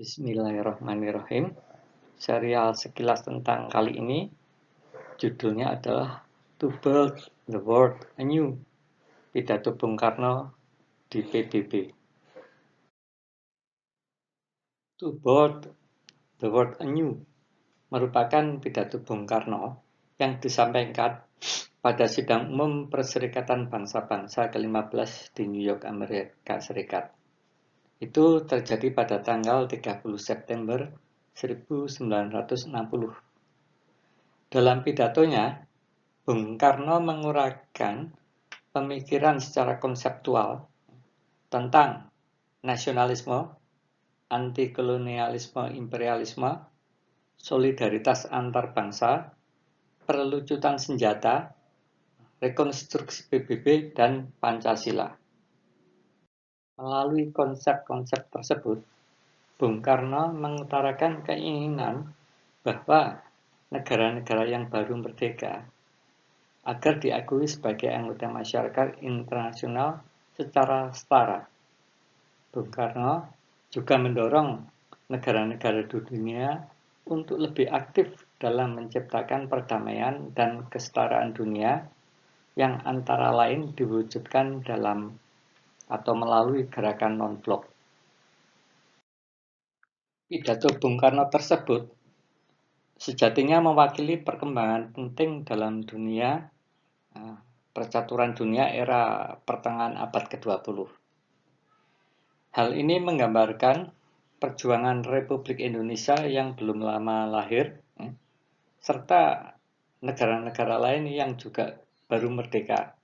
Bismillahirrahmanirrahim. Serial sekilas tentang kali ini judulnya adalah To Build the World Anew, pidato Bung Karno di PBB. To Build the World Anew merupakan pidato Bung Karno yang disampaikan pada sidang umum Perserikatan Bangsa-Bangsa ke-15 di New York, Amerika Serikat. Itu terjadi pada tanggal 30 September 1960. Dalam pidatonya, Bung Karno menguraikan pemikiran secara konseptual tentang nasionalisme, anti-kolonialisme imperialisme, solidaritas antar bangsa, perlucutan senjata, rekonstruksi PBB, dan Pancasila. Melalui konsep-konsep tersebut, Bung Karno mengutarakan keinginan bahwa negara-negara yang baru merdeka agar diakui sebagai anggota masyarakat internasional secara setara. Bung Karno juga mendorong negara-negara di dunia untuk lebih aktif dalam menciptakan perdamaian dan kesetaraan dunia yang antara lain diwujudkan dalam atau melalui gerakan non-blok. Pidato Bung Karno tersebut sejatinya mewakili perkembangan penting dalam dunia percaturan dunia era pertengahan abad ke-20. Hal ini menggambarkan perjuangan Republik Indonesia yang belum lama lahir, serta negara-negara lain yang juga baru merdeka,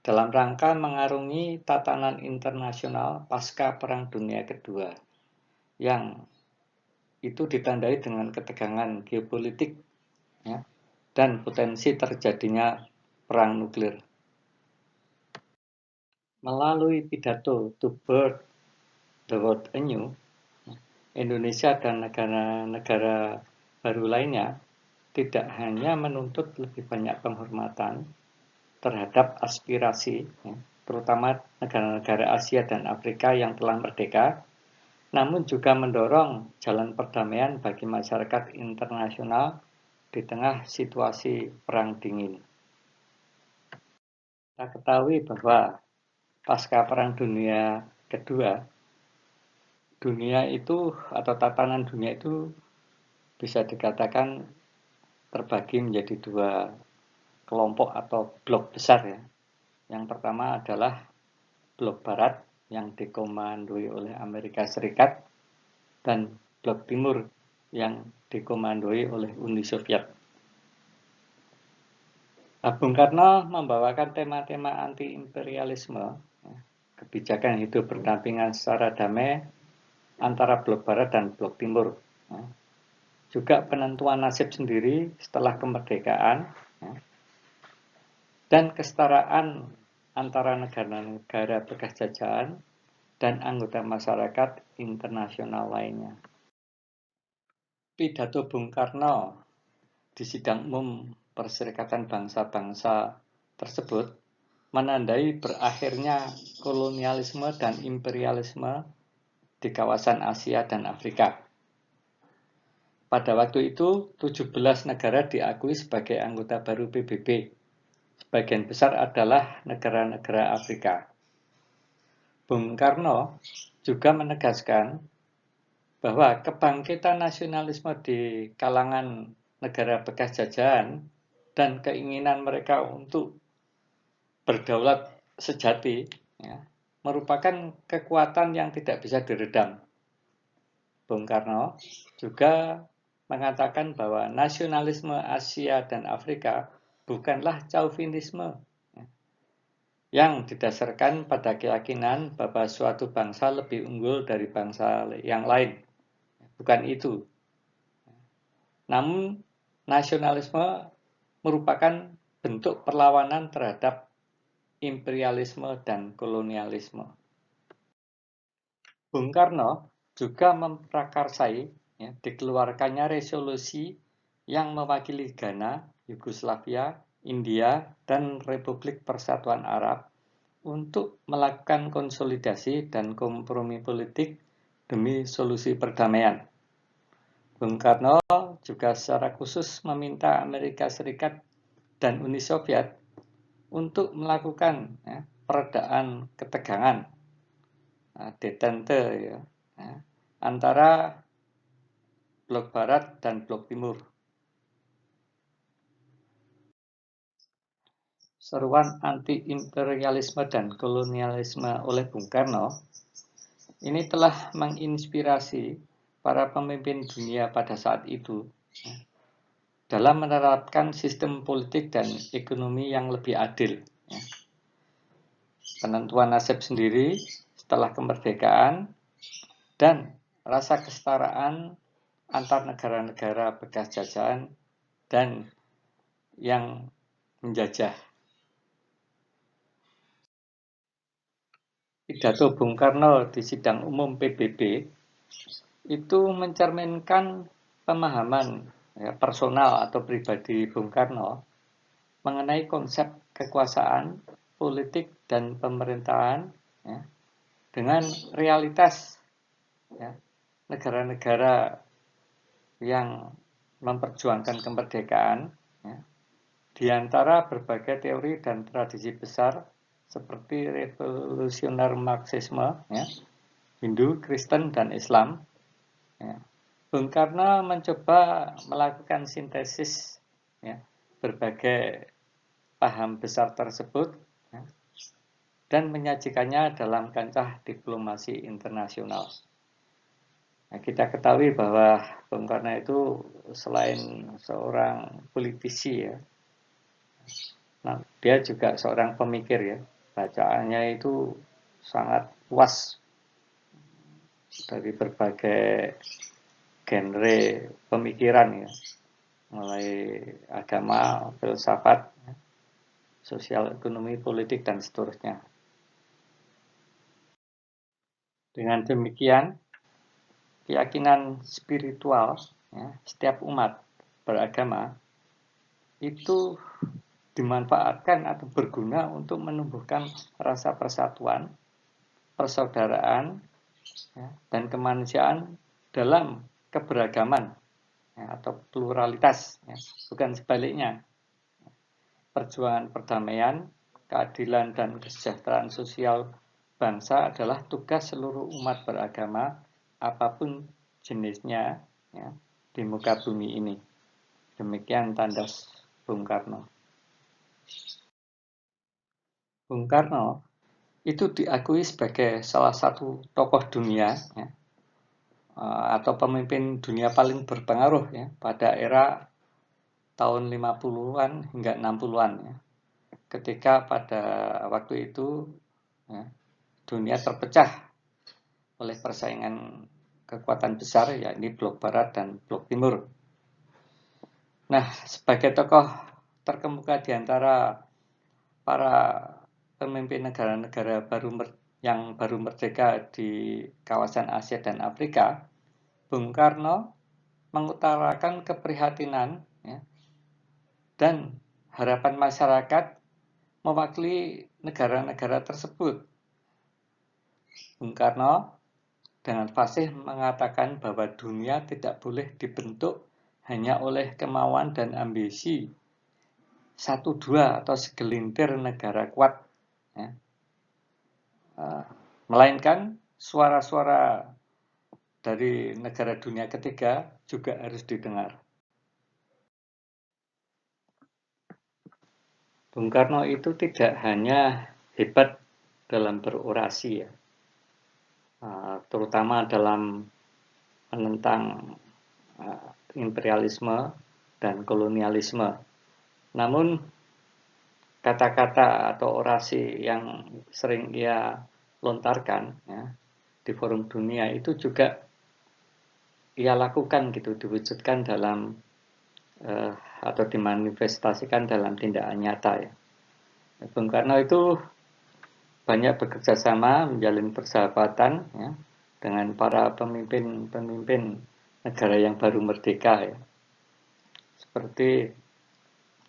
dalam rangka mengarungi tatanan internasional pasca Perang Dunia Kedua, yang itu ditandai dengan ketegangan geopolitik dan potensi terjadinya perang nuklir. Melalui pidato To Build the World Anew, Indonesia dan negara-negara baru lainnya tidak hanya menuntut lebih banyak penghormatan terhadap aspirasi, terutama negara-negara Asia dan Afrika yang telah merdeka, namun juga mendorong jalan perdamaian bagi masyarakat internasional di tengah situasi perang dingin. Kita ketahui bahwa pasca Perang Dunia Kedua, dunia itu atau tatanan dunia itu bisa dikatakan terbagi menjadi dua kelompok atau blok besar ya. Yang pertama adalah blok barat yang dikomandoi oleh Amerika Serikat dan blok timur yang dikomandoi oleh Uni Soviet. Bung Karno membawakan tema-tema anti-imperialisme, kebijakan hidup berdampingan secara damai antara blok barat dan blok timur, juga penentuan nasib sendiri setelah kemerdekaan, dan kesetaraan antara negara-negara bekas jajahan dan anggota masyarakat internasional lainnya. Pidato Bung Karno di sidang umum Perserikatan Bangsa-Bangsa tersebut menandai berakhirnya kolonialisme dan imperialisme di kawasan Asia dan Afrika. Pada waktu itu, 17 negara diakui sebagai anggota baru PBB. Sebagian besar adalah negara-negara Afrika. Bung Karno juga menegaskan bahwa kebangkitan nasionalisme di kalangan negara bekas jajahan dan keinginan mereka untuk berdaulat sejati merupakan kekuatan yang tidak bisa diredam. Bung Karno juga mengatakan bahwa nasionalisme Asia dan Afrika bukanlah chauvinisme yang didasarkan pada keyakinan bahwa suatu bangsa lebih unggul dari bangsa yang lain. Bukan itu. Namun, nasionalisme merupakan bentuk perlawanan terhadap imperialisme dan kolonialisme. Bung Karno juga memprakarsai dikeluarkannya resolusi yang mewakili Ghana, Yugoslavia, India, dan Republik Persatuan Arab untuk melakukan konsolidasi dan kompromi politik demi solusi perdamaian. Bung Karno juga secara khusus meminta Amerika Serikat dan Uni Soviet untuk melakukan peredaan ketegangan detente antara blok Barat dan blok Timur. Seruan anti-imperialisme dan kolonialisme oleh Bung Karno ini telah menginspirasi para pemimpin dunia pada saat itu dalam menerapkan sistem politik dan ekonomi yang lebih adil. Penentuan nasib sendiri setelah kemerdekaan dan rasa kesetaraan antar negara-negara bekas jajahan dan yang menjajah. Pidato Bung Karno di sidang umum PBB itu mencerminkan pemahaman personal atau pribadi Bung Karno mengenai konsep kekuasaan, politik, dan pemerintahan dengan realitas negara-negara yang memperjuangkan kemerdekaan di antara berbagai teori dan tradisi besar seperti revolusioner Marxisme, Hindu, Kristen, dan Islam. Bung Karno mencoba melakukan sintesis berbagai paham besar tersebut dan menyajikannya dalam kancah diplomasi internasional. Kita ketahui bahwa Bung Karno itu selain seorang politisi dia juga seorang pemikir bacaannya itu sangat luas dari berbagai genre pemikiran mulai agama, filsafat, sosial, ekonomi, politik, dan seterusnya. Dengan demikian, keyakinan spiritual setiap umat beragama itu dimanfaatkan atau berguna untuk menumbuhkan rasa persatuan, persaudaraan, dan kemanusiaan dalam keberagaman atau pluralitas, bukan sebaliknya. Perjuangan perdamaian, keadilan, dan kesejahteraan sosial bangsa adalah tugas seluruh umat beragama, apapun jenisnya di muka bumi ini. Demikian tandas Bung Karno. Bung Karno itu diakui sebagai salah satu tokoh dunia atau pemimpin dunia paling berpengaruh pada era tahun 50-an hingga 60-an ketika pada waktu itu dunia terpecah oleh persaingan kekuatan besar yakni blok Barat dan blok Timur. Nah, sebagai tokoh terkemuka di antara para pemimpin negara-negara yang baru merdeka di kawasan Asia dan Afrika, Bung Karno mengutarakan keprihatinan dan harapan masyarakat mewakili negara-negara tersebut. Bung Karno dengan fasih mengatakan bahwa dunia tidak boleh dibentuk hanya oleh kemauan dan ambisi satu dua atau segelintir negara kuat, melainkan suara-suara dari negara dunia ketiga juga harus didengar. Bung Karno itu tidak hanya hebat dalam berorasi terutama dalam menentang imperialisme dan kolonialisme. Namun kata-kata atau orasi yang sering ia lontarkan di forum dunia itu juga ia lakukan diwujudkan dalam atau dimanifestasikan dalam tindakan nyata Bung Karno itu banyak bekerja sama menjalin persahabatan dengan para pemimpin negara yang baru merdeka seperti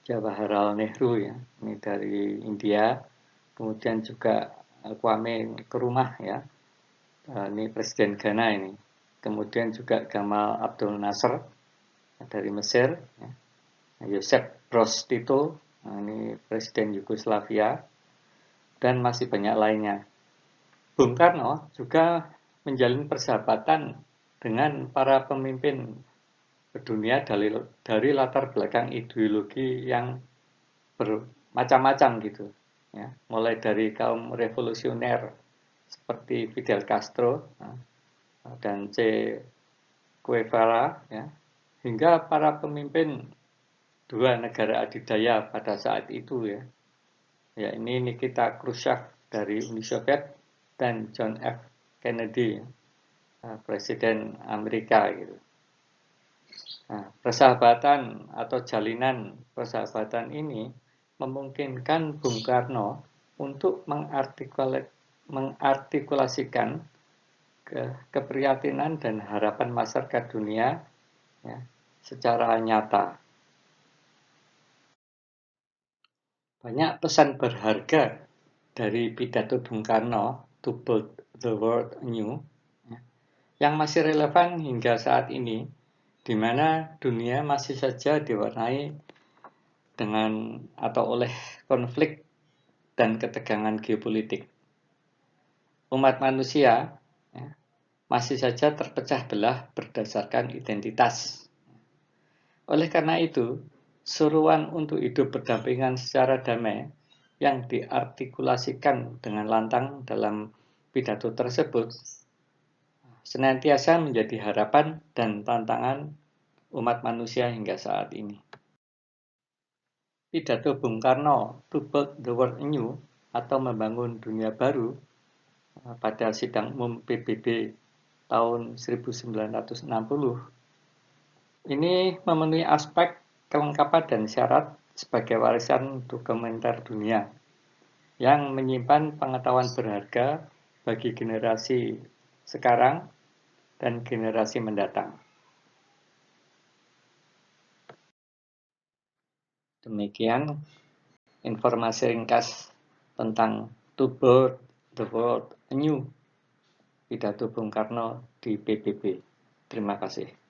Jawaharlal Nehru ini dari India, kemudian juga Kwame Nkrumah Ini Presiden Ghana ini. Kemudian juga Gamal Abdel Nasser dari Mesir, ya. Joseph Broz Tito, ini Presiden Yugoslavia, dan masih banyak lainnya. Bung Karno juga menjalin persahabatan dengan para pemimpin dunia dari latar belakang ideologi yang bermacam-macam gitu, ya. Mulai dari kaum revolusioner seperti Fidel Castro dan Che Guevara, ya, hingga para pemimpin dua negara adidaya pada saat itu, ya. Ya, ini Nikita Khrushchev dari Uni Soviet dan John F. Kennedy, Presiden Amerika gitu. Nah, persahabatan atau jalinan persahabatan ini memungkinkan Bung Karno untuk mengartikulasikan keprihatinan dan harapan masyarakat dunia, ya, secara nyata. Banyak pesan berharga dari pidato Bung Karno, To Build the World Anew, ya, yang masih relevan hingga saat ini, di mana dunia masih saja diwarnai dengan atau oleh konflik dan ketegangan geopolitik. Umat manusia, ya, masih saja terpecah belah berdasarkan identitas. Oleh karena itu, seruan untuk hidup berdampingan secara damai yang diartikulasikan dengan lantang dalam pidato tersebut senantiasa menjadi harapan dan tantangan umat manusia hingga saat ini. Pidato Bung Karno, To Build the World Anew, atau membangun dunia baru, pada sidang umum PBB tahun 1960, ini memenuhi aspek kelengkapan dan syarat sebagai warisan dokumenter dunia yang menyimpan pengetahuan berharga bagi generasi sekarang dan generasi mendatang. Demikian informasi ringkas tentang To Build the World Anew, pidato Bung Karno di PBB. Terima kasih.